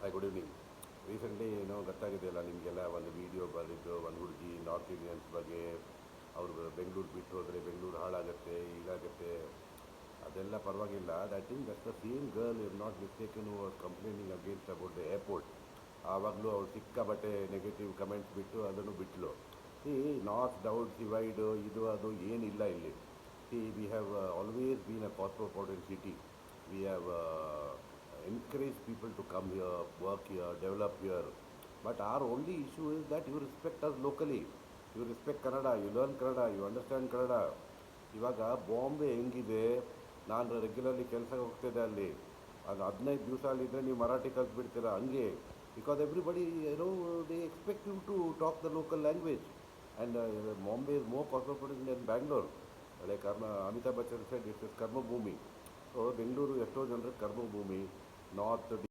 Hi, good evening. Recently ಏನೋ ಗೊತ್ತಾಗಿದೆಯಲ್ಲ ನಿಮಗೆಲ್ಲ, ಒಂದು ವಿಡಿಯೋ ಬಂದಿದ್ದು, ಒಂದು ಹುಡುಗಿ ನಾರ್ತ್ ಇಂಡಿಯನ್ಸ್ ಬಗ್ಗೆ. ಅವರು ಬೆಂಗಳೂರು ಬಿಟ್ಟು ಹೋದರೆ ಬೆಂಗಳೂರು ಹಾಳಾಗುತ್ತೆ, ಹೀಗಾಗುತ್ತೆ. ಅದೆಲ್ಲ ಪರವಾಗಿಲ್ಲ. I think that's the same girl, is not mistaken, who was complaining against about the airport. ಆವಾಗಲೂ ಅವಳು ಸಿಕ್ಕಾಬಟ್ಟೆ ನೆಗೆಟಿವ್ ಕಮೆಂಟ್ಸ್ ಬಿಟ್ಟು ಅದನ್ನು ಬಿಟ್ಟಳು. ಸಿ, ನಾರ್ತ್ ಡೌಟ್ ಡಿವೈಡ್ ಇದು ಅದು ಏನಿಲ್ಲ ಇಲ್ಲಿ. C, we have always been a cosmopolitan city. We have encourage people to come here, work here, develop here. But our only issue is that you respect us locally. You respect Kannada, you learn Kannada, you understand Kannada. ಇವಾಗ ಬಾಂಬೆ ಹೆಂಗಿದೆ, ನಾನು regularly ಕೆಲಸಕ್ಕೆ ಹೋಗ್ತಿದ್ದೆ ಅಲ್ಲಿ. ಅದು 15 ದಿವಸ ಅಲ್ಲಿದ್ದರೆ ನೀವು ಮರಾಠಿ ಕಲ್ತ್ಬಿಡ್ತೀರಾ ಹಂಗೆ. Because everybody they expect you to talk the local language. And Bombay is more cosmopolitan than Bangalore. Like Amitabh Bachchan said it's is ಕರ್ಮಭೂಮಿ. ಸೊ ಬೆಂಗಳೂರು ಎಷ್ಟೋ ಜನರಿಗೆ ಕರ್ಮಭೂಮಿ. ನಾರ್ತ್